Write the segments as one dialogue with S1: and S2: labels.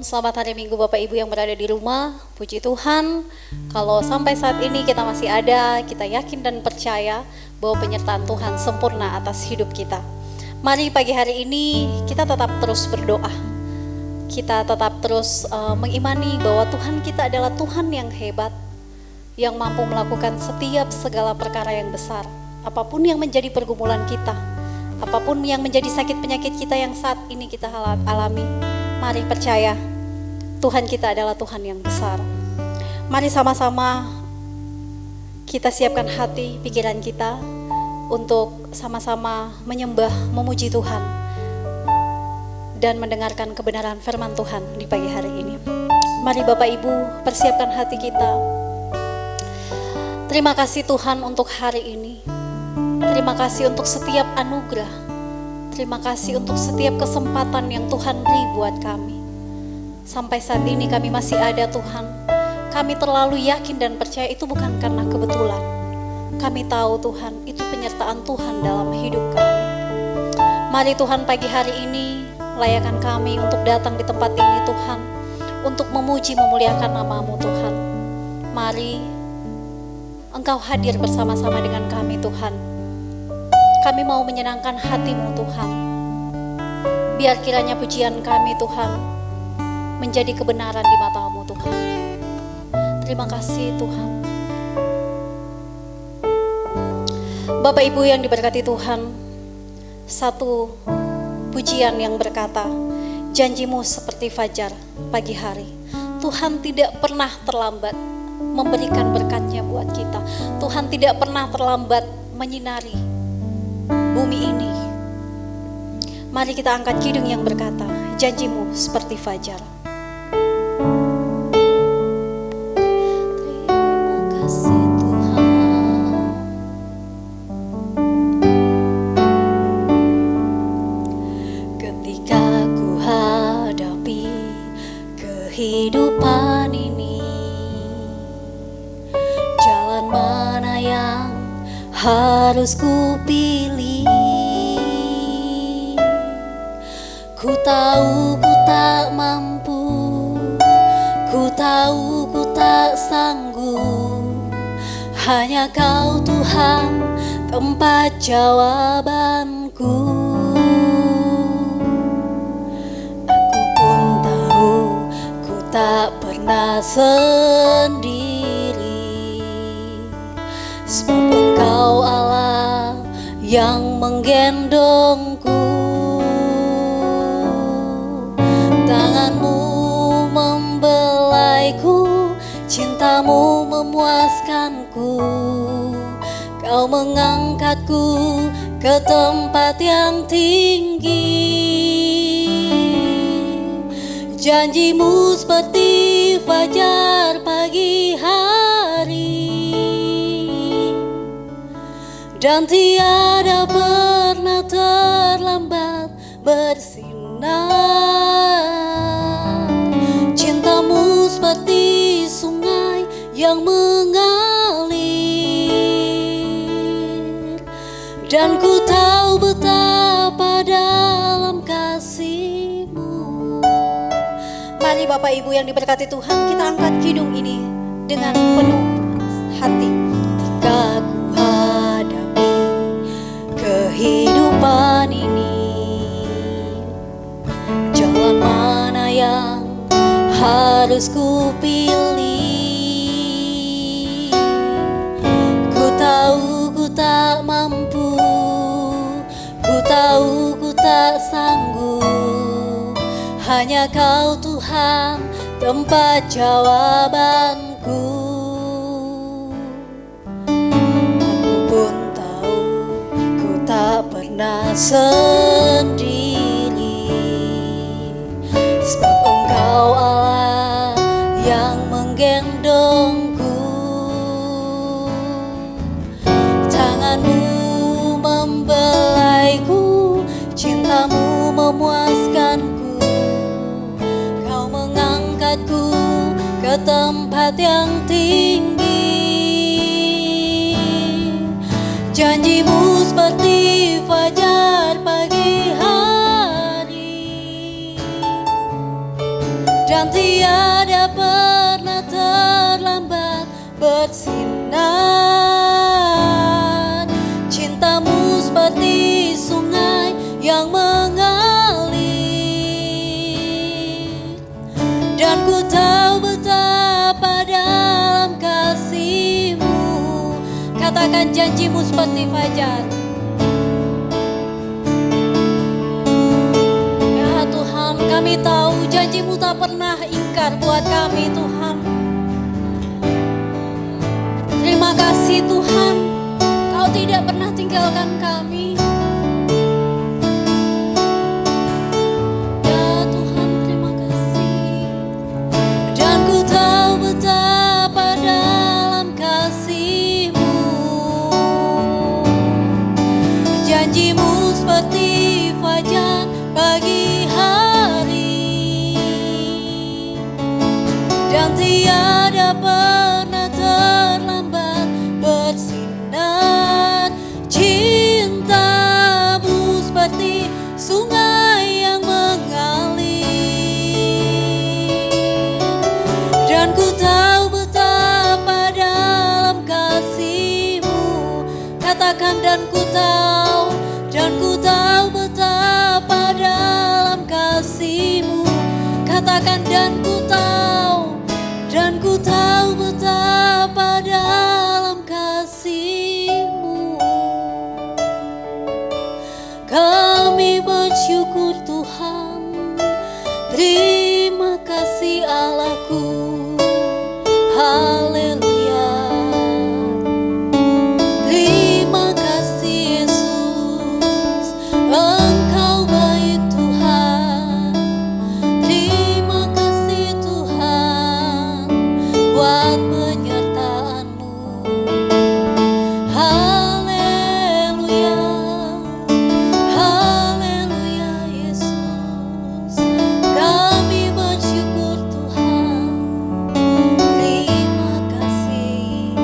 S1: selamat hari Minggu Bapak Ibu yang berada di rumah. Puji Tuhan, kalau sampai saat ini kita masih ada, kita yakin dan percaya bahwa penyertaan Tuhan sempurna atas hidup kita. Mari pagi hari ini kita tetap terus berdoa. Kita tetap terus mengimani bahwa Tuhan kita adalah Tuhan yang hebat, yang mampu melakukan setiap segala perkara yang besar. Apapun yang menjadi pergumulan kita, apapun yang menjadi sakit penyakit kita yang saat ini kita alami, mari percaya Tuhan kita adalah Tuhan yang besar. Mari sama-sama kita siapkan hati, pikiran kita untuk sama-sama menyembah, memuji Tuhan dan mendengarkan kebenaran firman Tuhan di pagi hari ini. Mari Bapak Ibu persiapkan hati kita. Terima kasih Tuhan untuk hari ini. Terima kasih untuk setiap anugerah. Terima kasih untuk setiap kesempatan yang Tuhan beri buat kami. Sampai saat ini kami masih ada Tuhan. Kami terlalu yakin dan percaya itu bukan karena kebetulan. Kami tahu Tuhan, itu penyertaan Tuhan dalam hidup kami. Mari Tuhan pagi hari ini, layakan kami untuk datang di tempat ini Tuhan. Untuk memuji, memuliakan nama-Mu Tuhan. Mari Engkau hadir bersama-sama dengan kami Tuhan. Kami mau menyenangkan hati-Mu Tuhan. Biar kiranya pujian kami Tuhan menjadi kebenaran di mata-Mu Tuhan. Terima kasih Tuhan. Bapak Ibu yang diberkati Tuhan, satu pujian yang berkata, janji-Mu seperti fajar pagi hari. Tuhan tidak pernah terlambat memberikan berkat-Nya buat kita. Tuhan tidak pernah terlambat menyinari bumi ini. Mari kita angkat kidung yang berkata, janji-Mu seperti fajar. Terima kasih Tuhan. Ketika ku hadapi kehidupan ini, jalan mana yang harus ku pilih? Ku tahu ku tak mampu, ku tahu ku tak sanggup. Hanya Kau Tuhan tempat jawabanku. Aku pun tahu ku tak pernah sendiri, sebab Engkau Allah yang menggendongku. Tangan-Mu membelaiku, cinta-Mu memuaskanku. Kau mengangkatku ke tempat yang tinggi. Janji-Mu seperti fajar pagi hari, dan tiada pernah terlambat bersinar. Cinta-Mu seperti sungai yang mengalir, dan ku tahu betapa dalam kasih-Mu. Mari Bapak Ibu yang diberkati Tuhan, kita angkat kidung ini dengan penuh hati. Ketika ku hadapi kehidupan ini, jalan mana yang harus ku pilih? Ku tahu ku tak mampu, ku tahu ku tak sanggup. Hanya Kau Tuhan tempat jawabanku. Aku pun tahu ku tak pernah sendiri, sebab Engkau Allah yang menggendongku. Tangan-Mu membelaiku, cinta-Mu memuaskanku. Kau mengangkatku ke tempat yang tinggi. Janji-Mu seperti fajar pagi hari, dan tiada pernah terlambat bersinar. Cintamu seperti sungai yang mengalir, dan ku tahu betapa dalam kasih-Mu. Katakan janji-Mu seperti fajar. Ya Tuhan, kami tahu janji-Mu tak pernah ingkar buat kami Tuhan. Terima kasih Tuhan, Kau tidak pernah tinggalkan kami. Ya Tuhan, terima kasih. Dan ku tahu betapa dalam kasih-Mu. Janji-Mu seperti fajar pagi hari, dan tiada pernah terlambat bersinar. Cinta-Mu seperti sungai yang mengalir, dan ku tahu betapa dalam kasih-Mu. Katakan dan ku tahu betapa dalam kasih-Mu. Katakan dan ku tahu betapa dalam kasih-Mu. Kami bersyukur Tuhan, terima kasih Allahku. Haleluya. Terima kasih Yesus, Engkau baik Tuhan. Terima kasih Tuhan buat penyertaan-Mu. Haleluya, haleluya Yesus. Kami bersyukur Tuhan. Terima kasih.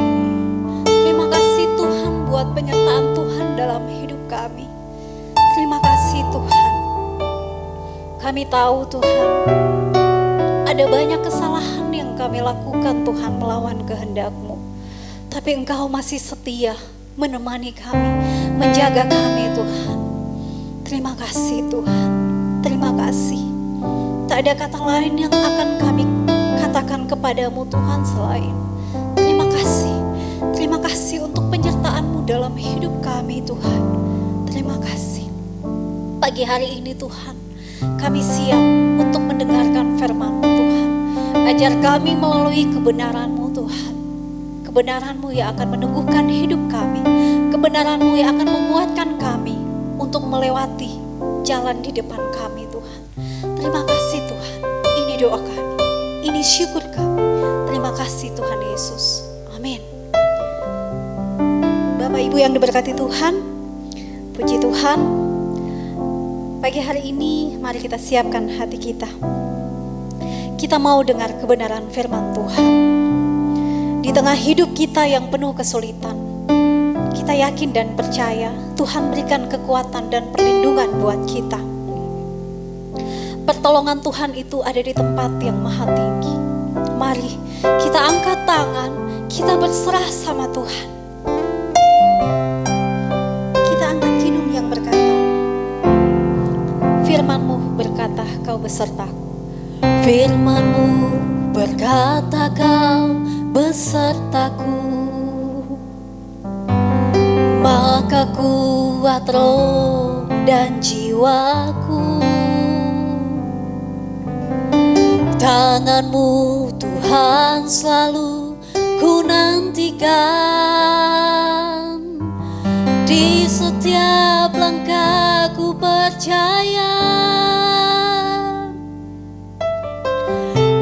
S1: Terima kasih Tuhan buat penyertaan Tuhan dalam hidup kami. Terima kasih Tuhan. Kami tahu Tuhan, ada banyak kesalahan yang kami lakukan Tuhan melawan kehendak-Mu. Tapi Engkau masih setia menemani kami, menjaga kami Tuhan. Terima kasih Tuhan. Terima kasih. Tak ada kata lain yang akan kami katakan kepadamu Tuhan selain terima kasih. Terima kasih untuk penyertaan-Mu dalam hidup kami Tuhan. Terima kasih. Pagi hari ini Tuhan, kami siap untuk mendengarkan firman-Mu Tuhan. Ajar kami melalui kebenaran-Mu Tuhan. Kebenaran-Mu yang akan meneguhkan hidup kami. Kebenaran-Mu yang akan menguatkan kami untuk melewati jalan di depan kami Tuhan. Terima kasih Tuhan. Ini doa kami, ini syukur kami. Terima kasih Tuhan Yesus. Amin. Bapak Ibu yang diberkati Tuhan, puji Tuhan. Pagi hari ini mari kita siapkan hati kita. Kita mau dengar kebenaran firman Tuhan. Di tengah hidup kita yang penuh kesulitan, kita yakin dan percaya Tuhan berikan kekuatan dan perlindungan buat kita. Pertolongan Tuhan itu ada di tempat yang maha tinggi. Mari kita angkat tangan, kita berserah sama Tuhan. Kita angkat kidung yang berkata, firman-Mu berkata Kau besertaku. Firman-Mu berkata Kau besertaku, maka kuat roh dan jiwaku. Tangan-Mu Tuhan selalu ku nantikan, di setiap langkah ku percaya.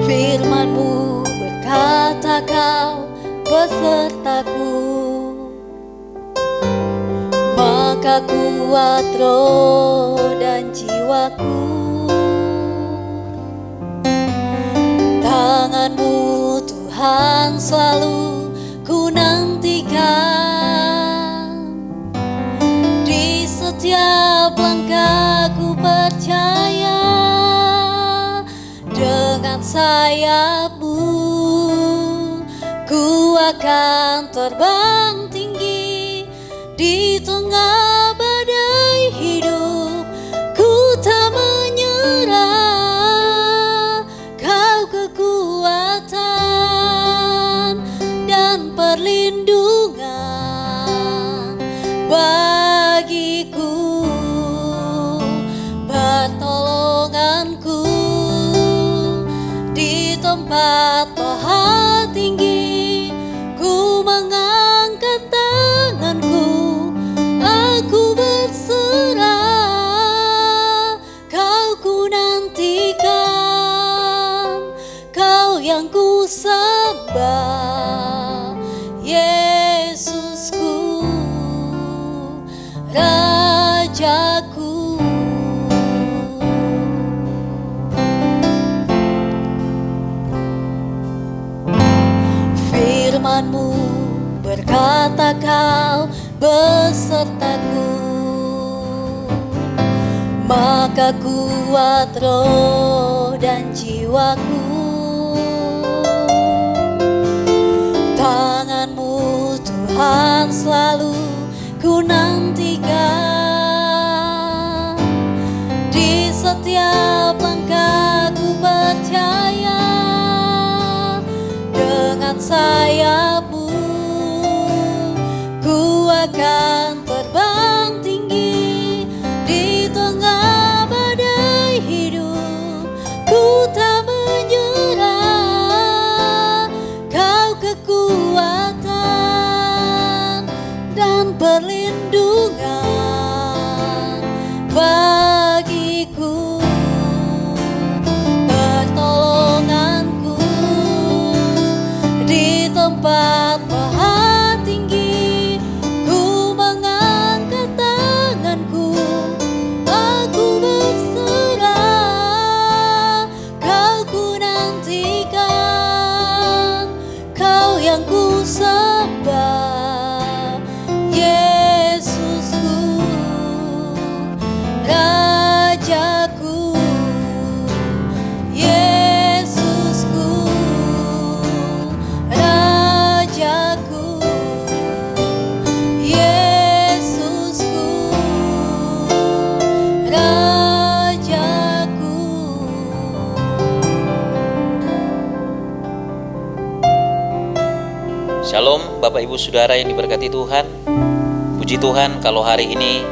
S1: Firman-Mu berkata Kau besertaku, maka kuat roh dan jiwaku. Tangan-Mu Tuhan selalu ku nantikan, di setiap langkah ku percaya. Dengan Dengan sayapmu ku akan terbang tinggi di tengah badai hidup. Ku tak menyerah, Kau kekuatan dan perlindungan bagiku, pertolonganku di tempat paha tinggi. Ku mengangkat tanganku, aku berserah. Kau ku nantikan, Kau yang ku sembah, Yesusku, Rajaku. Firman-Mu berkata Kau besertaku, maka kuat roh dan jiwaku. Tangan-Mu Tuhan selalu ku nantikan, di setiap langkah ku percaya. Dengan sayap-Mu ku akan terbang tinggi di tengah badai hidup. Ku tak menyerah, Kau kekuatan dan perlindungan bagiku, pertolonganku di tempat paha tinggi. Ku mengangkat tanganku, aku berserah. Kau ku nantikan, Kau yang ku sembah, Yesusku, Rajaku, Yesusku, Rajaku, Yesusku, Rajaku.
S2: Shalom Bapak Ibu Saudara yang diberkati Tuhan. Puji Tuhan kalau hari ini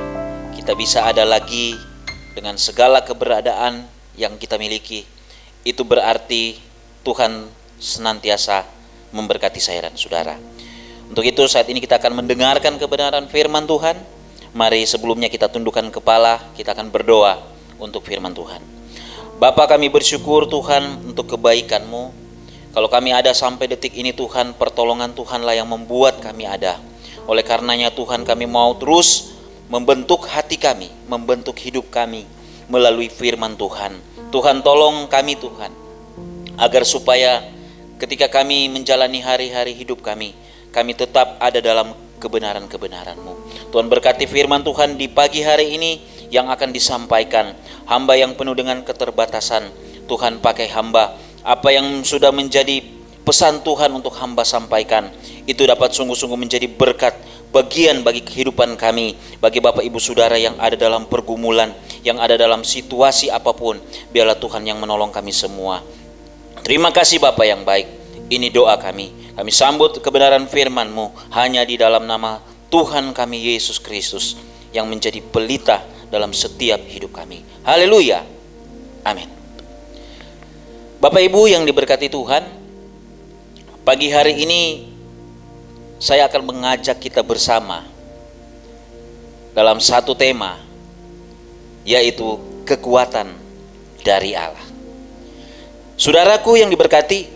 S2: kita bisa ada lagi dengan segala keberadaan yang kita miliki. Itu berarti Tuhan senantiasa memberkati saya dan saudara. Untuk itu saat ini kita akan mendengarkan kebenaran firman Tuhan. Mari sebelumnya kita tundukkan kepala, kita akan berdoa untuk firman Tuhan. Bapa, kami bersyukur Tuhan untuk kebaikan-Mu. Kalau kami ada sampai detik ini Tuhan, pertolongan Tuhanlah yang membuat kami ada. Oleh karenanya Tuhan, kami mau terus membentuk hati kami, membentuk hidup kami melalui firman Tuhan. Tuhan tolong kami Tuhan, agar supaya ketika kami menjalani hari-hari hidup kami tetap ada dalam kebenaran-kebenaran-Mu. Tuhan berkati firman Tuhan di pagi hari ini yang akan disampaikan. Hamba yang penuh dengan keterbatasan, Tuhan pakai hamba. Apa yang sudah menjadi pesan Tuhan untuk hamba sampaikan, itu dapat sungguh-sungguh menjadi berkat bagian bagi kehidupan kami, bagi Bapak Ibu Saudara yang ada dalam pergumulan, yang ada dalam situasi apapun. Biarlah Tuhan yang menolong kami semua. Terima kasih Bapa yang baik. Ini doa kami. Kami sambut kebenaran firman-Mu hanya di dalam nama Tuhan kami Yesus Kristus yang menjadi pelita dalam setiap hidup kami. Haleluya. Amin. Bapak Ibu yang diberkati Tuhan, pagi hari ini saya akan mengajak kita bersama dalam satu tema, yaitu kekuatan dari Allah. Saudaraku yang diberkati,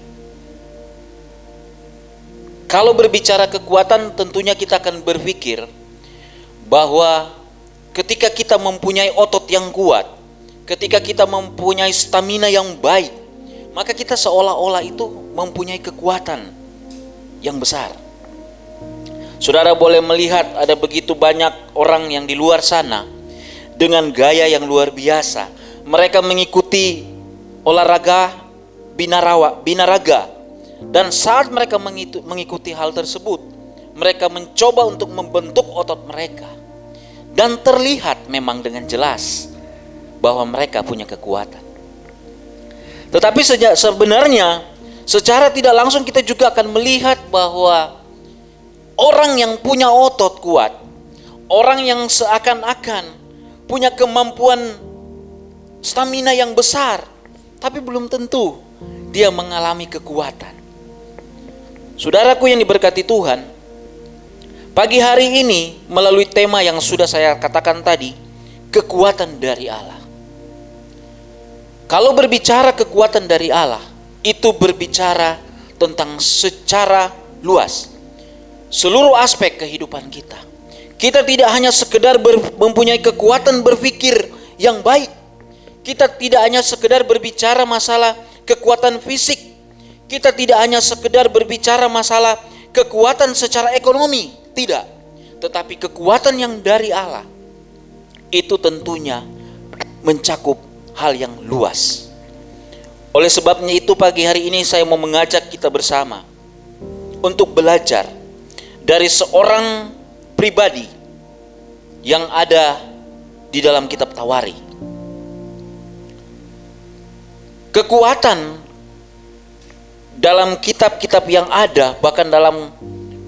S2: kalau berbicara kekuatan tentunya kita akan berpikir bahwa ketika kita mempunyai otot yang kuat, ketika kita mempunyai stamina yang baik, maka kita seolah-olah itu mempunyai kekuatan yang besar. Saudara boleh melihat ada begitu banyak orang yang di luar sana dengan gaya yang luar biasa. Mereka mengikuti olahraga binaraga. Dan saat mereka mengikuti hal tersebut, mereka mencoba untuk membentuk otot mereka. Dan terlihat memang dengan jelas bahwa mereka punya kekuatan. Tetapi sebenarnya secara tidak langsung kita juga akan melihat bahwa orang yang punya otot kuat, orang yang seakan-akan punya kemampuan stamina yang besar, tapi belum tentu dia mengalami kekuatan. Saudaraku yang diberkati Tuhan, pagi hari ini melalui tema yang sudah saya katakan tadi, kekuatan dari Allah. Kalau berbicara kekuatan dari Allah, itu berbicara tentang secara luas seluruh aspek kehidupan kita. Kita tidak hanya sekedar mempunyai kekuatan berpikir yang baik. Kita tidak hanya sekedar berbicara masalah kekuatan fisik. Kita tidak hanya sekedar berbicara masalah kekuatan secara ekonomi. Tidak. Tetapi kekuatan yang dari Allah itu tentunya mencakup hal yang luas. Oleh sebabnya itu pagi hari ini saya mau mengajak kita bersama untuk belajar dari seorang pribadi yang ada di dalam kitab Tawari. Kekuatan dalam kitab-kitab yang ada, bahkan dalam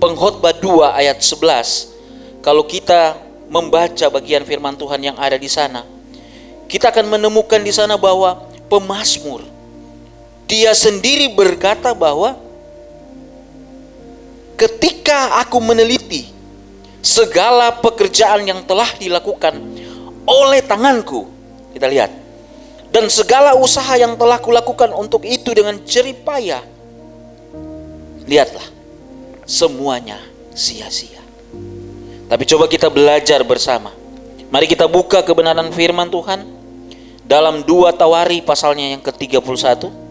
S2: Pengkhotbah 2 ayat 11, kalau kita membaca bagian firman Tuhan yang ada di sana, kita akan menemukan di sana bahwa pemazmur dia sendiri berkata bahwa ketika aku meneliti segala pekerjaan yang telah dilakukan oleh tanganku, kita lihat, dan segala usaha yang telah kulakukan untuk itu dengan jerih payah, lihatlah, semuanya sia-sia. Tapi coba kita belajar bersama. Mari kita buka kebenaran firman Tuhan dalam 2 Tawari pasalnya yang ke-31.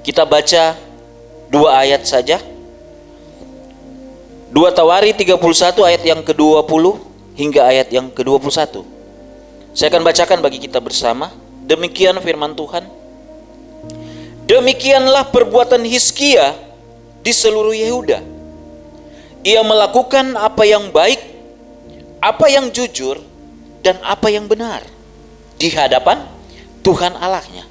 S2: Kita baca 2 ayat saja. 2 Tawari 31 ayat yang ke-20 hingga ayat yang ke-21. Saya akan bacakan bagi kita bersama. Demikian firman Tuhan. Demikianlah perbuatan Hizkia di seluruh Yehuda. Ia melakukan apa yang baik, apa yang jujur, dan apa yang benar di hadapan Tuhan Allahnya.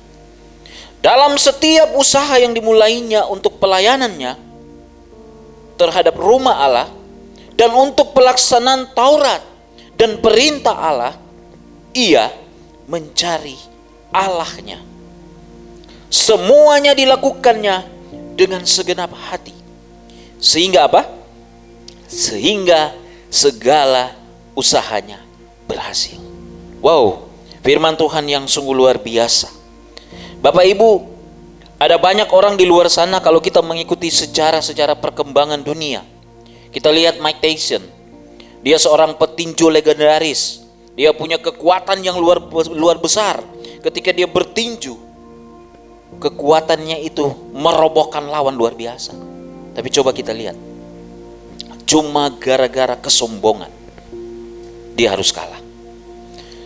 S2: Dalam setiap usaha yang dimulainya untuk pelayanannya terhadap rumah Allah dan untuk pelaksanaan Taurat dan perintah Allah, ia mencari Allahnya. Semuanya dilakukannya dengan segenap hati. Sehingga apa? Sehingga segala usahanya berhasil. Wow, firman Tuhan yang sungguh luar biasa. Bapak Ibu, ada banyak orang di luar sana kalau kita mengikuti secara perkembangan dunia. Kita lihat Mike Tyson. Dia seorang petinju legendaris. Dia punya kekuatan yang luar besar. Ketika dia bertinju, kekuatannya itu merobohkan lawan luar biasa. Tapi coba kita lihat, cuma gara-gara kesombongan dia harus kalah.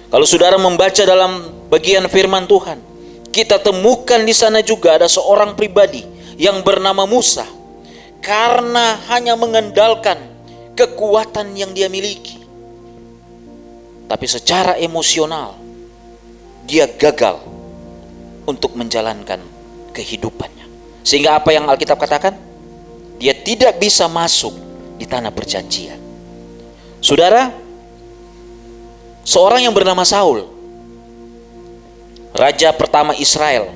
S2: Kalau saudara membaca dalam bagian firman Tuhan, kita temukan di sana juga ada seorang pribadi yang bernama Musa. Karena hanya mengandalkan kekuatan yang dia miliki, tapi secara emosional dia gagal untuk menjalankan kehidupannya. Sehingga apa yang Alkitab katakan? Dia tidak bisa masuk di tanah perjanjian. Saudara, seorang yang bernama Saul, raja pertama Israel,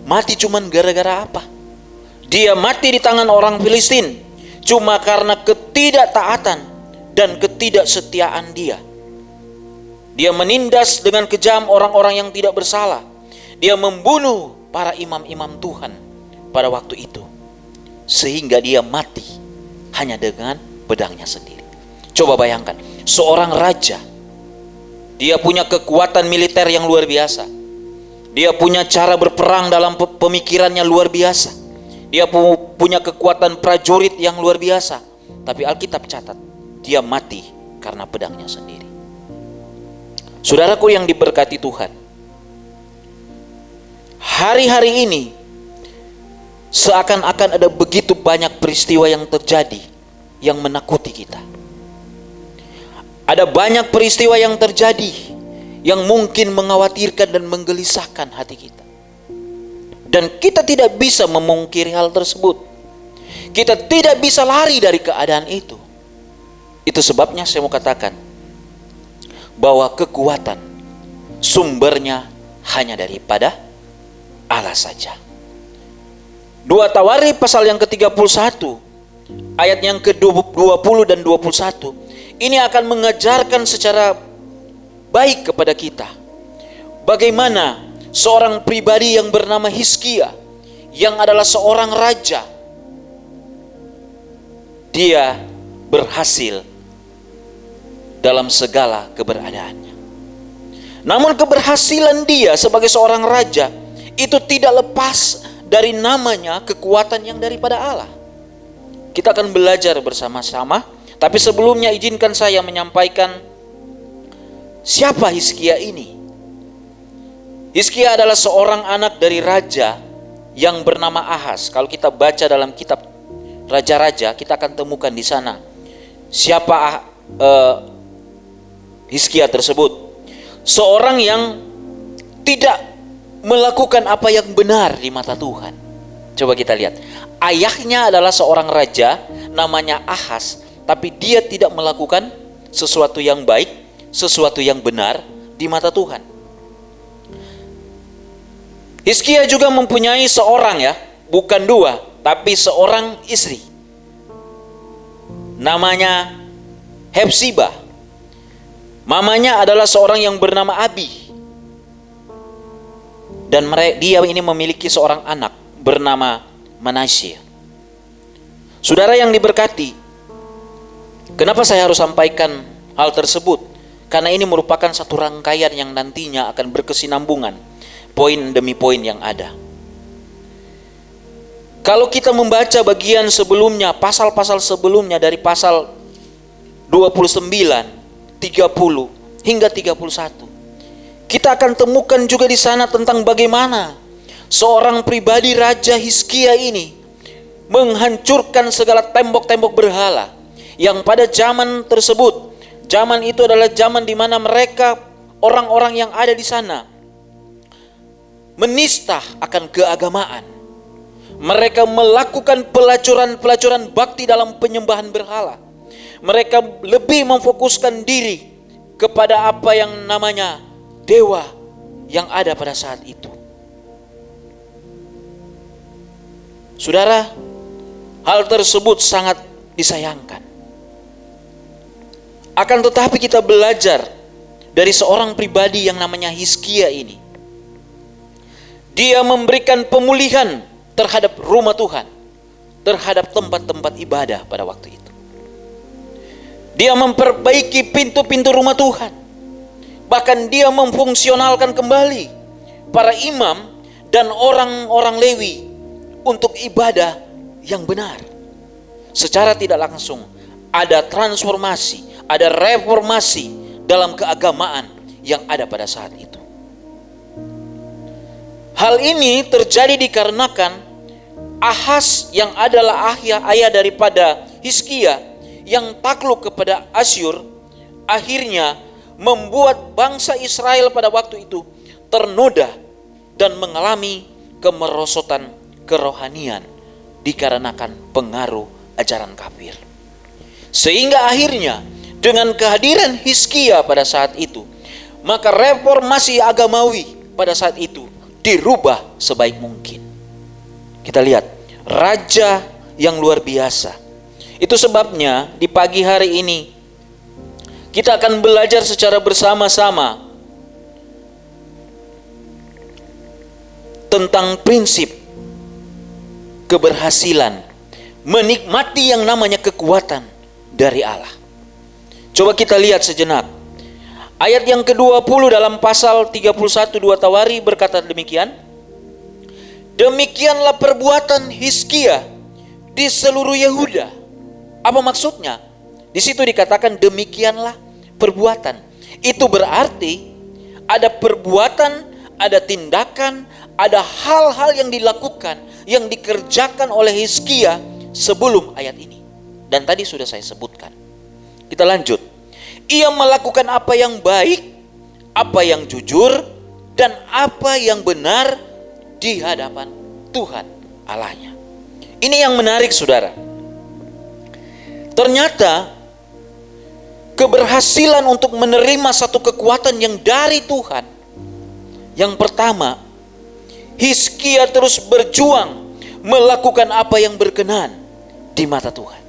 S2: mati cuman gara-gara apa? Dia mati di tangan orang Filistin cuma karena ketidaktaatan dan ketidaksetiaan dia. Dia menindas dengan kejam orang-orang yang tidak bersalah. Dia membunuh para imam-imam Tuhan pada waktu itu, sehingga dia mati hanya dengan pedangnya sendiri. Coba bayangkan, seorang raja, dia punya kekuatan militer yang luar biasa. Dia punya cara berperang dalam pemikirannya luar biasa. Dia punya kekuatan prajurit yang luar biasa. Tapi Alkitab catat, dia mati karena pedangnya sendiri. Saudaraku yang diberkati Tuhan, hari-hari ini seakan-akan ada begitu banyak peristiwa yang terjadi yang menakuti kita. Ada banyak peristiwa yang terjadi yang mungkin mengkhawatirkan dan menggelisahkan hati kita. Dan kita tidak bisa memungkiri hal tersebut. Kita tidak bisa lari dari keadaan itu. Itu sebabnya saya mau katakan bahwa kekuatan sumbernya hanya daripada Allah saja. 2 Tawari pasal yang ke-31 ayat yang ke-20 dan 21 ini akan mengajarkan secara baik kepada kita bagaimana seorang pribadi yang bernama Hizkia, yang adalah seorang raja, dia berhasil dalam segala keberadaannya. Namun keberhasilan dia sebagai seorang raja itu tidak lepas dari namanya kekuatan yang daripada Allah. Kita akan belajar bersama-sama, tapi sebelumnya izinkan saya menyampaikan siapa Hizkia ini. Hizkia adalah seorang anak dari raja yang bernama Ahaz. Kalau kita baca dalam kitab raja-raja, kita akan temukan di sana siapa Hizkia tersebut. Seorang yang tidak melakukan apa yang benar di mata Tuhan. Coba kita lihat. Ayahnya adalah seorang raja namanya Ahaz, tapi dia tidak melakukan sesuatu yang baik, sesuatu yang benar di mata Tuhan. Hizkia juga mempunyai seorang, bukan 2, tapi seorang istri. Namanya Hepzibah. Mamanya adalah seorang yang bernama Abi. Dan dia ini memiliki seorang anak bernama Manasye. Saudara yang diberkati, kenapa saya harus sampaikan hal tersebut? Karena ini merupakan satu rangkaian yang nantinya akan berkesinambungan, poin demi poin yang ada. Kalau kita membaca bagian sebelumnya, pasal-pasal sebelumnya dari pasal 29, 30 hingga 31, kita akan temukan juga di sana tentang bagaimana seorang pribadi Raja Hizkia ini menghancurkan segala tembok-tembok berhala yang pada zaman tersebut, zaman itu adalah zaman di mana mereka, orang-orang yang ada di sana, menista akan keagamaan. Mereka melakukan pelacuran bakti dalam penyembahan berhala. Mereka lebih memfokuskan diri kepada apa yang namanya dewa yang ada pada saat itu. Saudara, hal tersebut sangat disayangkan. Akan tetapi kita belajar dari seorang pribadi yang namanya Hizkia ini. Dia memberikan pemulihan terhadap rumah Tuhan, terhadap tempat-tempat ibadah pada waktu itu. Dia memperbaiki pintu-pintu rumah Tuhan. Bahkan dia memfungsionalkan kembali para imam dan orang-orang Lewi untuk ibadah yang benar. Secara tidak langsung ada transformasi, ada reformasi dalam keagamaan yang ada pada saat itu. Hal ini terjadi dikarenakan Ahaz yang adalah ayah daripada Hizkia yang takluk kepada Asyur, akhirnya membuat bangsa Israel pada waktu itu ternoda dan mengalami kemerosotan kerohanian dikarenakan pengaruh ajaran kafir. Sehingga akhirnya dengan kehadiran Hizkia pada saat itu, maka reformasi agamawi pada saat itu dirubah sebaik mungkin. Kita lihat, raja yang luar biasa. Itu sebabnya di pagi hari ini kita akan belajar secara bersama-sama tentang prinsip keberhasilan menikmati yang namanya kekuatan dari Allah. Coba kita lihat sejenak. Ayat yang ke-20 dalam pasal 31 2 Tawari berkata demikian. Demikianlah perbuatan Hizkia di seluruh Yehuda. Apa maksudnya? Di situ dikatakan demikianlah perbuatan. Itu berarti ada perbuatan, ada tindakan, ada hal-hal yang dilakukan, yang dikerjakan oleh Hizkia sebelum ayat ini. Dan tadi sudah saya sebutkan. Kita lanjut. Ia melakukan apa yang baik, apa yang jujur, dan apa yang benar di hadapan Tuhan Allahnya. Ini yang menarik, saudara. Ternyata keberhasilan untuk menerima satu kekuatan yang dari Tuhan. Yang pertama, Hizkia terus berjuang melakukan apa yang berkenan di mata Tuhan.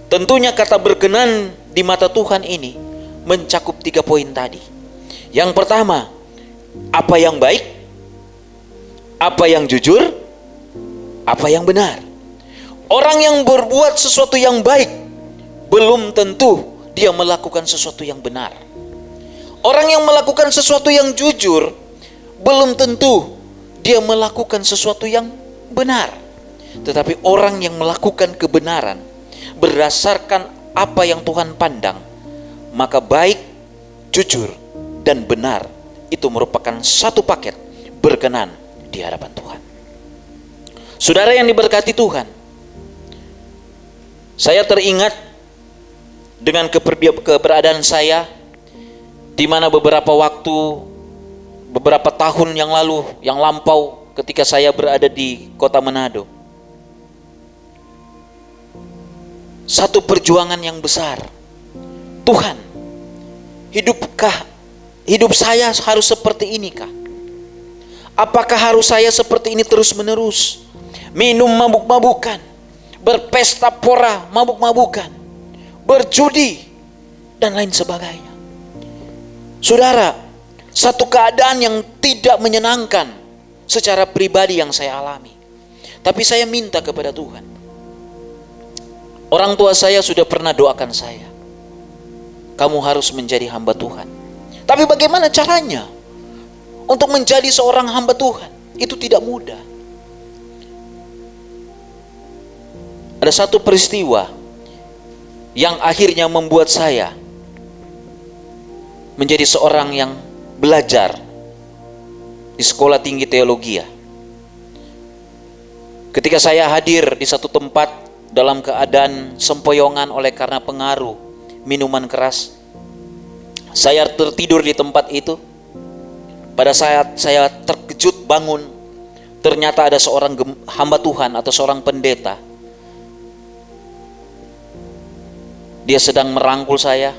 S2: Tentunya kata berkenan di mata Tuhan ini mencakup 3 poin tadi. Yang pertama, apa yang baik, apa yang jujur, apa yang benar. Orang yang berbuat sesuatu yang baik belum tentu dia melakukan sesuatu yang benar. Orang yang melakukan sesuatu yang jujur belum tentu dia melakukan sesuatu yang benar. Tetapi orang yang melakukan kebenaran berdasarkan apa yang Tuhan pandang, maka baik, jujur, dan benar itu merupakan satu paket berkenan di hadapan Tuhan. Saudara yang diberkati Tuhan, saya teringat dengan keberadaan saya di mana beberapa tahun yang lampau ketika saya berada di kota Manado. Satu perjuangan yang besar. Tuhan, hidup saya harus seperti ini kah? Apakah harus saya seperti ini terus menerus? Minum mabuk-mabukan, berpesta pora mabuk-mabukan, berjudi, dan lain sebagainya. Saudara, satu keadaan yang tidak menyenangkan secara pribadi yang saya alami. Tapi saya minta kepada Tuhan. Orang tua saya sudah pernah doakan saya, kamu harus menjadi hamba Tuhan. Tapi bagaimana caranya untuk menjadi seorang hamba Tuhan? Itu tidak mudah. Ada satu peristiwa yang akhirnya membuat saya menjadi seorang yang belajar di sekolah tinggi teologi. Ketika saya hadir di satu tempat dalam keadaan sempoyongan oleh karena pengaruh minuman keras, saya tertidur di tempat itu. Pada saat saya terkejut bangun, ternyata ada seorang hamba Tuhan atau seorang pendeta. Dia sedang merangkul saya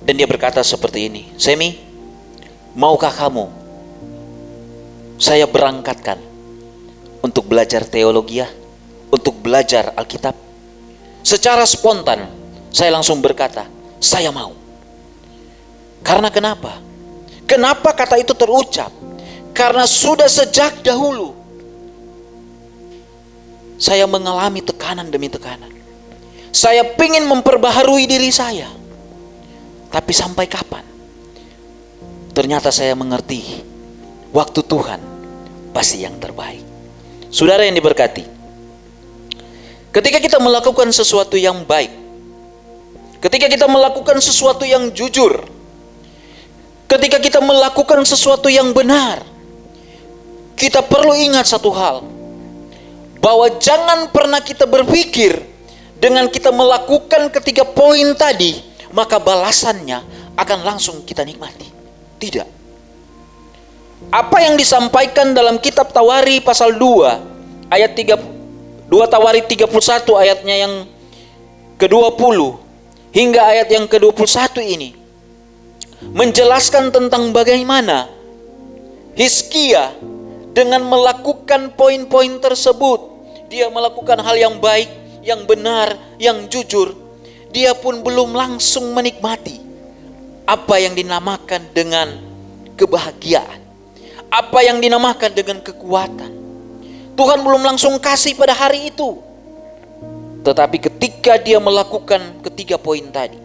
S2: dan dia berkata seperti ini, "Semi, maukah kamu saya berangkatkan untuk belajar teologi, untuk belajar Alkitab?" Secara spontan saya langsung berkata, "Saya mau." Karena kenapa? Kenapa kata itu terucap? Karena sudah sejak dahulu saya mengalami tekanan demi tekanan. Saya ingin memperbaharui diri saya. Tapi sampai kapan? Ternyata saya mengerti waktu Tuhan pasti yang terbaik. Saudara yang diberkati, ketika kita melakukan sesuatu yang baik, ketika kita melakukan sesuatu yang jujur, ketika kita melakukan sesuatu yang benar, kita perlu ingat satu hal, bahwa jangan pernah kita berpikir dengan kita melakukan ketiga poin tadi, maka balasannya akan langsung kita nikmati. Tidak. Apa yang disampaikan dalam kitab Tawari pasal 2 ayat 2 Tawari 31 ayatnya yang ke-20 hingga ayat yang ke-21 ini menjelaskan tentang bagaimana Hizkia dengan melakukan poin-poin tersebut, dia melakukan hal yang baik, yang benar, yang jujur. Dia pun belum langsung menikmati apa yang dinamakan dengan kebahagiaan, apa yang dinamakan dengan kekuatan. Tuhan belum langsung kasih pada hari itu. Tetapi ketika dia melakukan ketiga poin tadi,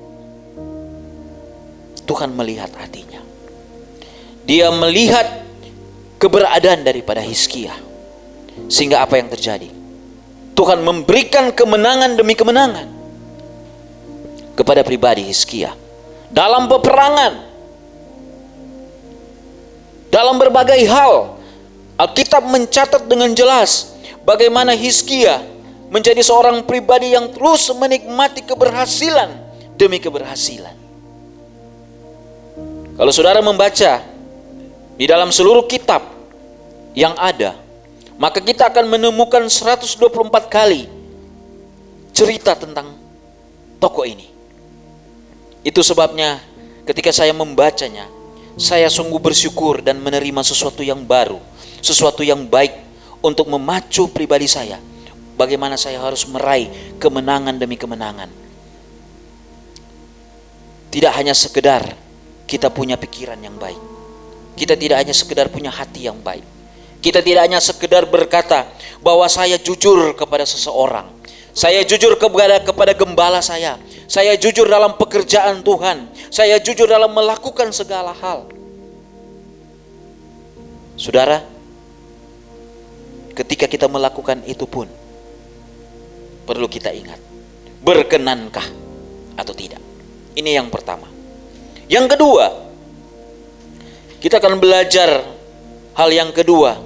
S2: Tuhan melihat hatinya. Dia melihat keberadaan daripada Hizkia. Sehingga apa yang terjadi? Tuhan memberikan kemenangan demi kemenangan kepada pribadi Hizkia dalam peperangan. Dalam berbagai hal, Alkitab mencatat dengan jelas bagaimana Hizkia menjadi seorang pribadi yang terus menikmati keberhasilan demi keberhasilan. Kalau saudara membaca di dalam seluruh kitab yang ada, maka kita akan menemukan 124 kali cerita tentang tokoh ini. Itu sebabnya ketika saya membacanya, saya sungguh bersyukur dan menerima sesuatu yang baru, sesuatu yang baik untuk memacu pribadi saya. Bagaimana saya harus meraih kemenangan demi kemenangan. Tidak hanya sekedar kita punya pikiran yang baik. Kita tidak hanya sekedar punya hati yang baik. Kita tidak hanya sekedar berkata bahwa saya jujur kepada seseorang. Saya jujur kepada gembala saya. Saya jujur dalam pekerjaan Tuhan. Saya jujur dalam melakukan segala hal. Saudara, ketika kita melakukan itu pun perlu kita ingat, berkenankah atau tidak. Ini yang pertama. Yang kedua, kita akan belajar hal yang kedua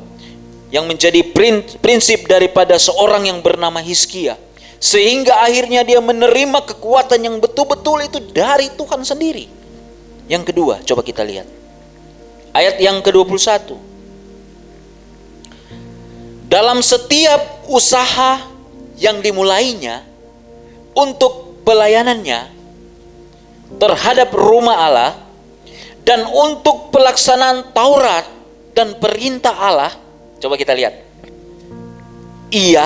S2: yang menjadi prinsip daripada seorang yang bernama Hizkia, sehingga akhirnya dia menerima kekuatan yang betul-betul itu dari Tuhan sendiri. Yang kedua, coba kita lihat ayat yang ke-21. Dalam setiap usaha yang dimulainya untuk pelayanannya terhadap rumah Allah dan untuk pelaksanaan Taurat dan perintah Allah, coba kita lihat, ia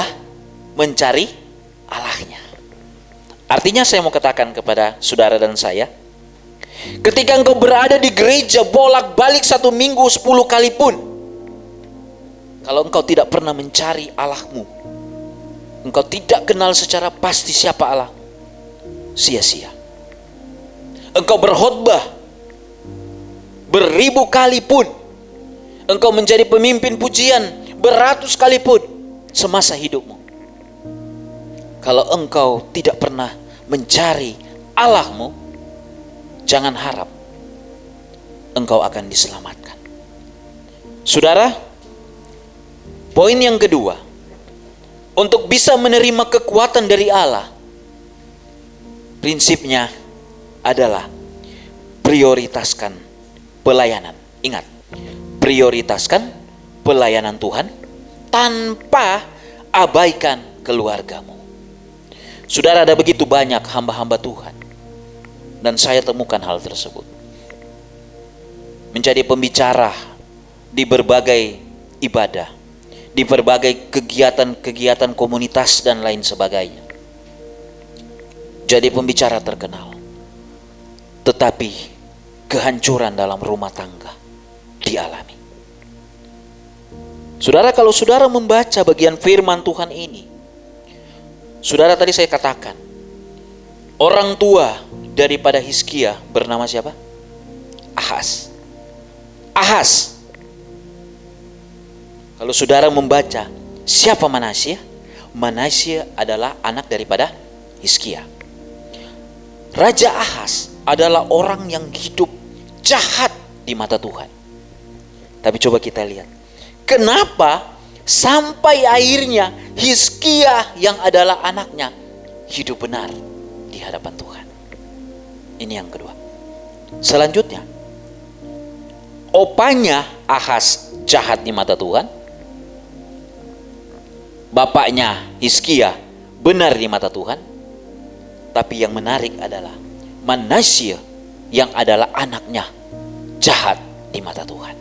S2: mencari Allahnya. Artinya saya mau katakan kepada saudara dan saya, ketika engkau berada di gereja bolak-balik 1 minggu 10 kali pun, kalau engkau tidak pernah mencari Allahmu, engkau tidak kenal secara pasti siapa Allah, sia-sia. Engkau berkhotbah beribu kali pun, engkau menjadi pemimpin pujian beratus kali pun semasa hidupmu, kalau engkau tidak pernah mencari Allahmu, jangan harap engkau akan diselamatkan. Saudara, poin yang kedua, untuk bisa menerima kekuatan dari Allah, prinsipnya adalah prioritaskan pelayanan. Ingat, prioritaskan pelayanan Tuhan tanpa abaikan keluargamu. Saudara, ada begitu banyak hamba-hamba Tuhan, dan saya temukan hal tersebut, menjadi pembicara di berbagai ibadah, di berbagai kegiatan-kegiatan komunitas dan lain sebagainya. Jadi pembicara terkenal, tetapi kehancuran dalam rumah tangga dialami. Saudara, kalau saudara membaca bagian firman Tuhan ini, saudara, tadi saya katakan, orang tua daripada Hizkia bernama siapa? Ahaz. Ahaz. Kalau saudara membaca, siapa Manasya? Manasya adalah anak daripada Hizkia. Raja Ahaz adalah orang yang hidup jahat di mata Tuhan. Tapi coba kita lihat, kenapa sampai akhirnya Hizkia yang adalah anaknya hidup benar di hadapan Tuhan. Ini yang kedua. Selanjutnya, opanya Ahaz jahat di mata Tuhan, bapaknya Hizkia benar di mata Tuhan. Tapi yang menarik adalah Manasya yang adalah anaknya jahat di mata Tuhan.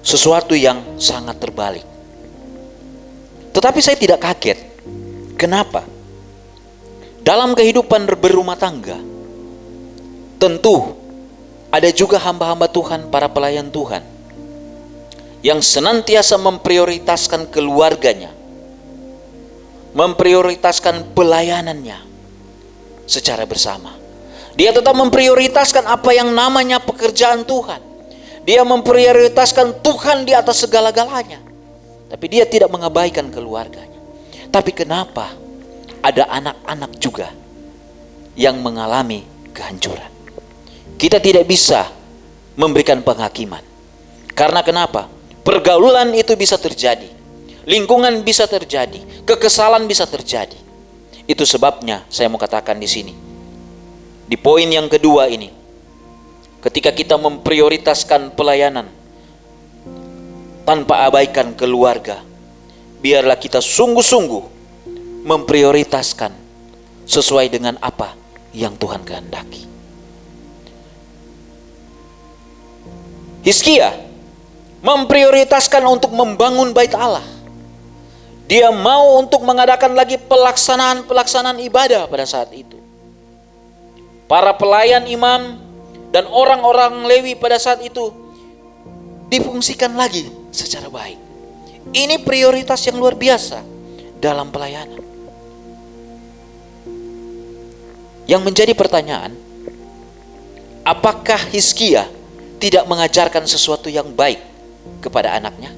S2: Sesuatu yang sangat terbalik. Tetapi saya tidak kaget. Kenapa? Dalam kehidupan berumah tangga, tentu ada juga hamba-hamba Tuhan, para pelayan Tuhan, yang senantiasa memprioritaskan keluarganya, memprioritaskan pelayanannya secara bersama. Dia tetap memprioritaskan apa yang namanya pekerjaan Tuhan. Dia memprioritaskan Tuhan di atas segala-galanya. Tapi dia tidak mengabaikan keluarganya. Tapi kenapa ada anak-anak juga yang mengalami kehancuran? Kita tidak bisa memberikan penghakiman. Karena kenapa? Pergaulan itu bisa terjadi, lingkungan bisa terjadi, kekesalan bisa terjadi. Itu sebabnya saya mau katakan di sini, di poin yang kedua ini, ketika kita memprioritaskan pelayanan tanpa abaikan keluarga, biarlah kita sungguh-sungguh memprioritaskan sesuai dengan apa yang Tuhan kehendaki. Hizkia memprioritaskan untuk membangun bait Allah. Dia mau untuk mengadakan lagi pelaksanaan ibadah pada saat itu. Para pelayan imam dan orang-orang Lewi pada saat itu difungsikan lagi secara baik. Ini prioritas yang luar biasa dalam pelayanan. Yang menjadi pertanyaan, apakah Hizkia tidak mengajarkan sesuatu yang baik kepada anaknya?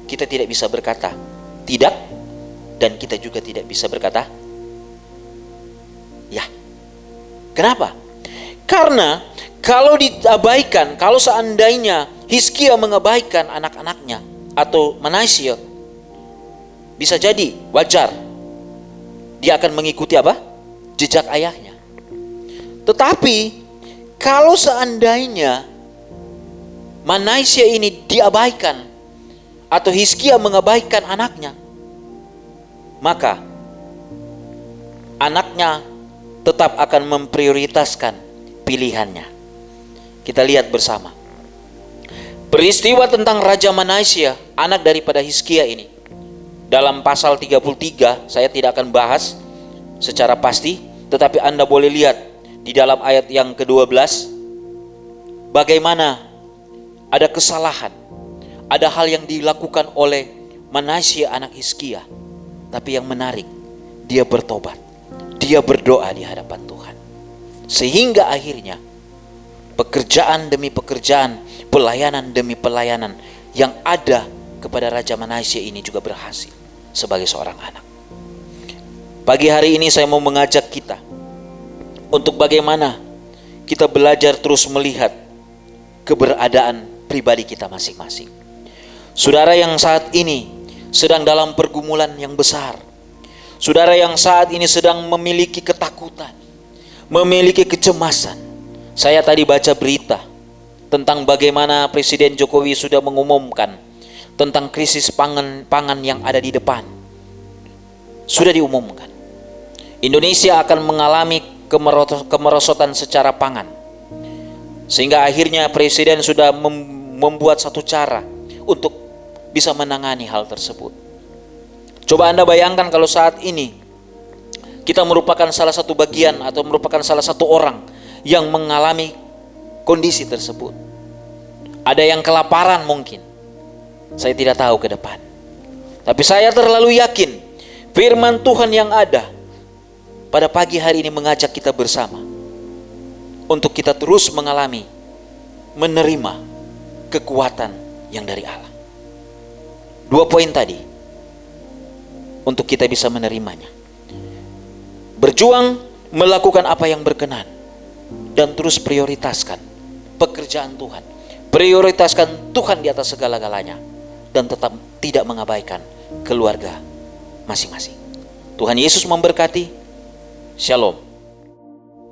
S2: Kita tidak bisa berkata tidak, dan kita juga tidak bisa berkata ya. Kenapa? Karena kalau diabaikan, kalau seandainya Hizkia mengabaikan anak-anaknya atau Manasye, bisa jadi wajar dia akan mengikuti apa? Jejak ayahnya. Tetapi kalau seandainya Manasye ini diabaikan atau Hizkia mengabaikan anaknya, maka anaknya tetap akan memprioritaskan pilihannya. Kita lihat bersama peristiwa tentang Raja Manasye, anak daripada Hizkia ini. Dalam pasal 33, saya tidak akan bahas secara pasti, tetapi Anda boleh lihat di dalam ayat yang ke-12 bagaimana ada kesalahan, ada hal yang dilakukan oleh Manasye anak Hizkia. Tapi yang menarik, dia bertobat, dia berdoa di hadapan Tuhan, sehingga akhirnya pekerjaan demi pekerjaan, pelayanan demi pelayanan yang ada kepada Raja Manasye ini juga berhasil sebagai seorang anak. Pagi hari ini saya mau mengajak kita untuk bagaimana kita belajar terus melihat keberadaan pribadi kita masing-masing. Saudara yang saat ini sedang dalam pergumulan yang besar, saudara yang saat ini sedang memiliki ketakutan, memiliki kecemasan. Saya tadi baca berita tentang bagaimana Presiden Jokowi sudah mengumumkan tentang krisis pangan yang ada di depan. Sudah diumumkan, Indonesia akan mengalami kemerosotan secara pangan, sehingga akhirnya Presiden sudah membuat satu cara untuk bisa menangani hal tersebut. Coba Anda bayangkan kalau saat ini kita merupakan salah satu bagian atau merupakan salah satu orang yang mengalami kondisi tersebut. Ada yang kelaparan mungkin, saya tidak tahu ke depan. Tapi saya terlalu yakin firman Tuhan yang ada pada pagi hari ini mengajak kita bersama untuk kita terus menerima kekuatan yang dari Allah. 2 poin tadi untuk kita bisa menerimanya. Berjuang melakukan apa yang berkenan dan terus prioritaskan pekerjaan Tuhan. Prioritaskan Tuhan di atas segala-galanya dan tetap tidak mengabaikan keluarga masing-masing. Tuhan Yesus memberkati. Shalom.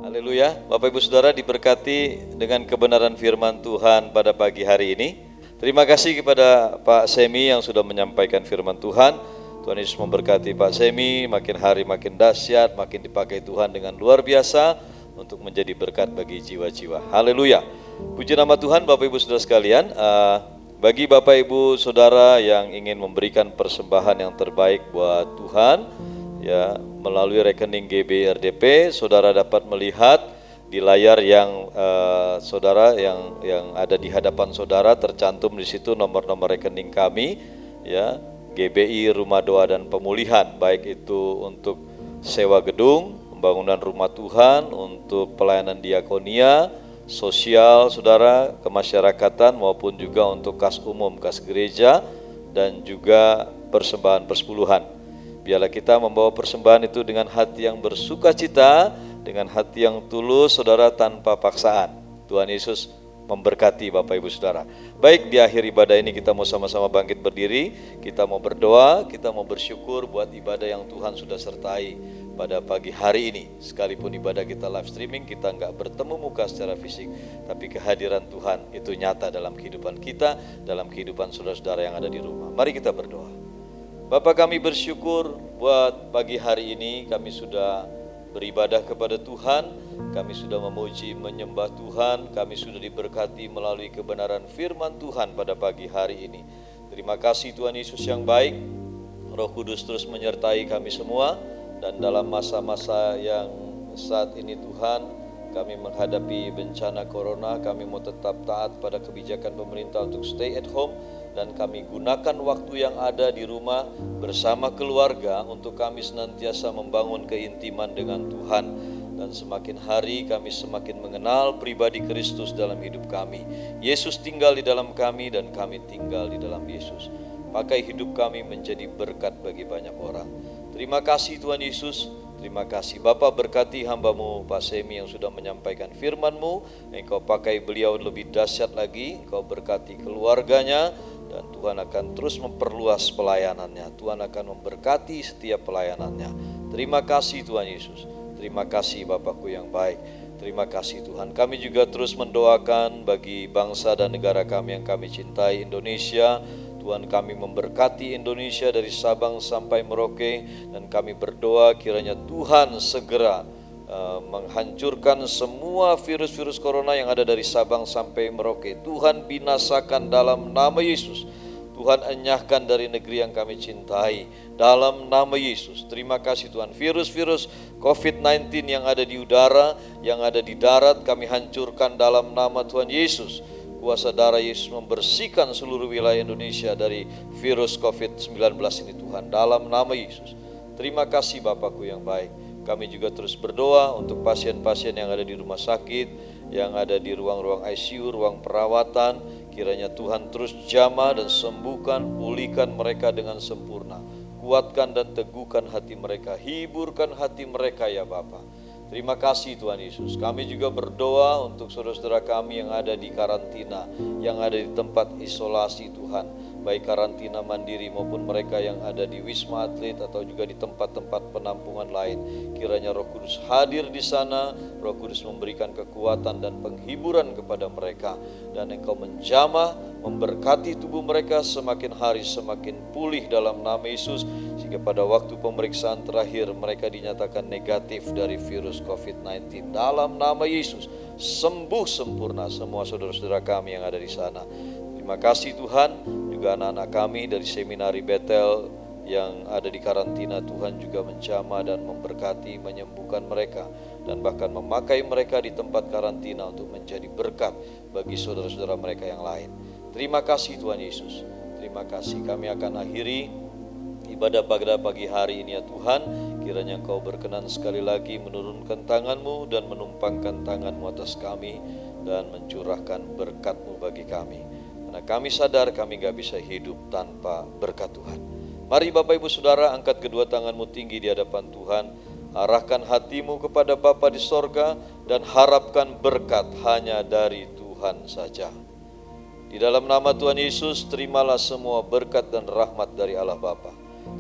S3: Haleluya. Bapak Ibu Saudara diberkati dengan kebenaran firman Tuhan pada pagi hari ini. Terima kasih kepada Pak Semi yang sudah menyampaikan firman Tuhan. Tuhan Yesus memberkati Pak Semi, makin hari makin dahsyat, makin dipakai Tuhan dengan luar biasa untuk menjadi berkat bagi jiwa-jiwa. Haleluya. Puji nama Tuhan. Bapak Ibu Saudara sekalian, bagi Bapak Ibu Saudara yang ingin memberikan persembahan yang terbaik buat Tuhan, ya, melalui rekening GBI RDP, saudara dapat melihat di layar yang saudara yang ada di hadapan saudara, tercantum di situ nomor-nomor rekening kami, ya, GBI Rumah Doa dan Pemulihan, baik itu untuk sewa gedung, pembangunan rumah Tuhan, untuk pelayanan diakonia, sosial saudara, kemasyarakatan, maupun juga untuk kas umum, kas gereja, dan juga persembahan persepuluhan. Biarlah kita membawa persembahan itu dengan hati yang bersuka cita, dengan hati yang tulus saudara, tanpa paksaan. Tuhan Yesus memberkati Bapak Ibu Saudara. Baik, di akhir ibadah ini kita mau sama-sama bangkit berdiri, kita mau berdoa, kita mau bersyukur buat ibadah yang Tuhan sudah sertai pada pagi hari ini. Sekalipun ibadah kita live streaming, kita nggak bertemu muka secara fisik, tapi kehadiran Tuhan itu nyata dalam kehidupan kita, dalam kehidupan saudara-saudara yang ada di rumah. Mari kita berdoa. Bapa, kami bersyukur buat pagi hari ini kami sudah beribadah kepada Tuhan, kami sudah memuji menyembah Tuhan, kami sudah diberkati melalui kebenaran firman Tuhan pada pagi hari ini. Terima kasih Tuhan Yesus yang baik, Roh Kudus terus menyertai kami semua, dan dalam masa-masa yang saat ini Tuhan, kami menghadapi bencana corona, kami mau tetap taat pada kebijakan pemerintah untuk stay at home, dan kami gunakan waktu yang ada di rumah bersama keluarga untuk kami senantiasa membangun keintiman dengan Tuhan. Dan semakin hari kami semakin mengenal pribadi Kristus dalam hidup kami. Yesus tinggal di dalam kami dan kami tinggal di dalam Yesus. Pakai hidup kami menjadi berkat bagi banyak orang. Terima kasih Tuhan Yesus. Terima kasih Bapa, berkati hamba-Mu Pak Semi yang sudah menyampaikan firman-Mu. Engkau pakai beliau lebih dahsyat lagi, Engkau berkati keluarganya, dan Tuhan akan terus memperluas pelayanannya. Tuhan akan memberkati setiap pelayanannya. Terima kasih Tuhan Yesus. Terima kasih Bapakku yang baik. Terima kasih Tuhan. Kami juga terus mendoakan bagi bangsa dan negara kami yang kami cintai, Indonesia. Tuhan, kami memberkati Indonesia dari Sabang sampai Merauke, dan kami berdoa kiranya Tuhan segera menghancurkan semua virus-virus corona yang ada dari Sabang sampai Merauke. Tuhan binasakan dalam nama Yesus. Tuhan enyahkan dari negeri yang kami cintai dalam nama Yesus. Terima kasih Tuhan. Virus-virus COVID-19 yang ada di udara, yang ada di darat, kami hancurkan dalam nama Tuhan Yesus. Kuasa darah Yesus membersihkan seluruh wilayah Indonesia dari virus COVID-19 ini Tuhan, dalam nama Yesus. Terima kasih Bapakku yang baik. Kami juga terus berdoa untuk pasien-pasien yang ada di rumah sakit, yang ada di ruang-ruang ICU, ruang perawatan. Kiranya Tuhan terus jamah dan sembuhkan, pulihkan mereka dengan sempurna. Kuatkan dan teguhkan hati mereka, hiburkan hati mereka ya Bapa. Terima kasih Tuhan Yesus. Kami juga berdoa untuk saudara-saudara kami yang ada di karantina, yang ada di tempat isolasi Tuhan, baik karantina mandiri maupun mereka yang ada di Wisma Atlet atau juga di tempat-tempat penampungan lain. Kiranya Roh Kudus hadir di sana, Roh Kudus memberikan kekuatan dan penghiburan kepada mereka, dan Engkau menjamah, memberkati tubuh mereka semakin hari semakin pulih dalam nama Yesus, sehingga pada waktu pemeriksaan terakhir mereka dinyatakan negatif dari virus COVID-19. Dalam nama Yesus, sembuh sempurna semua saudara-saudara kami yang ada di sana. Terima kasih Tuhan. Juga anak-anak kami dari Seminari Betel yang ada di karantina, Tuhan juga menjamah dan memberkati, menyembuhkan mereka, dan bahkan memakai mereka di tempat karantina untuk menjadi berkat bagi saudara-saudara mereka yang lain. Terima kasih Tuhan Yesus. Terima kasih. Kami akan akhiri ibadah pada pagi hari ini ya Tuhan. Kiranya Engkau berkenan sekali lagi menurunkan tangan-Mu dan menumpangkan tangan-Mu atas kami, dan mencurahkan berkat-Mu bagi kami. Karena kami sadar kami gak bisa hidup tanpa berkat Tuhan. Mari Bapak Ibu Saudara, angkat kedua tangan-Mu tinggi di hadapan Tuhan. Arahkan hatimu kepada Bapa di sorga, dan harapkan berkat hanya dari Tuhan saja. Di dalam nama Tuhan Yesus, terimalah semua berkat dan rahmat dari Allah Bapa,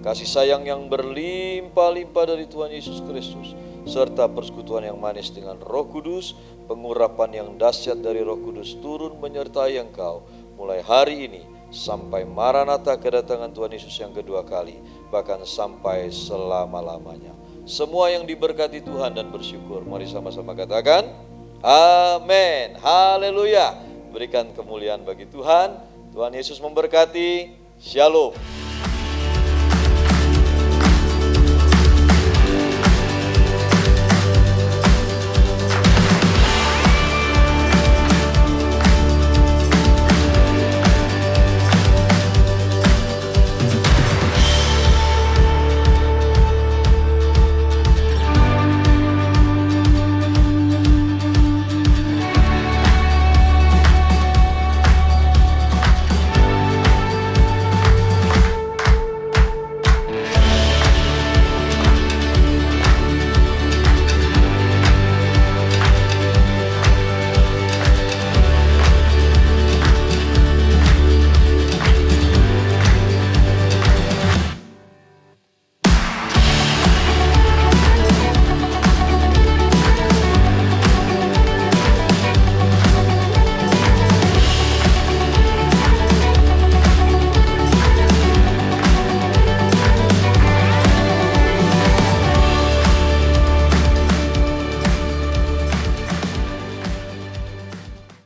S3: kasih sayang yang berlimpah-limpah dari Tuhan Yesus Kristus, serta persekutuan yang manis dengan Roh Kudus, pengurapan yang dahsyat dari Roh Kudus turun menyertai engkau mulai hari ini sampai Maranatha, kedatangan Tuhan Yesus yang kedua kali, bahkan sampai selama-lamanya. Semua yang diberkati Tuhan dan bersyukur, mari sama-sama katakan amin. Haleluya. Berikan kemuliaan bagi Tuhan. Tuhan Yesus memberkati. Shalom.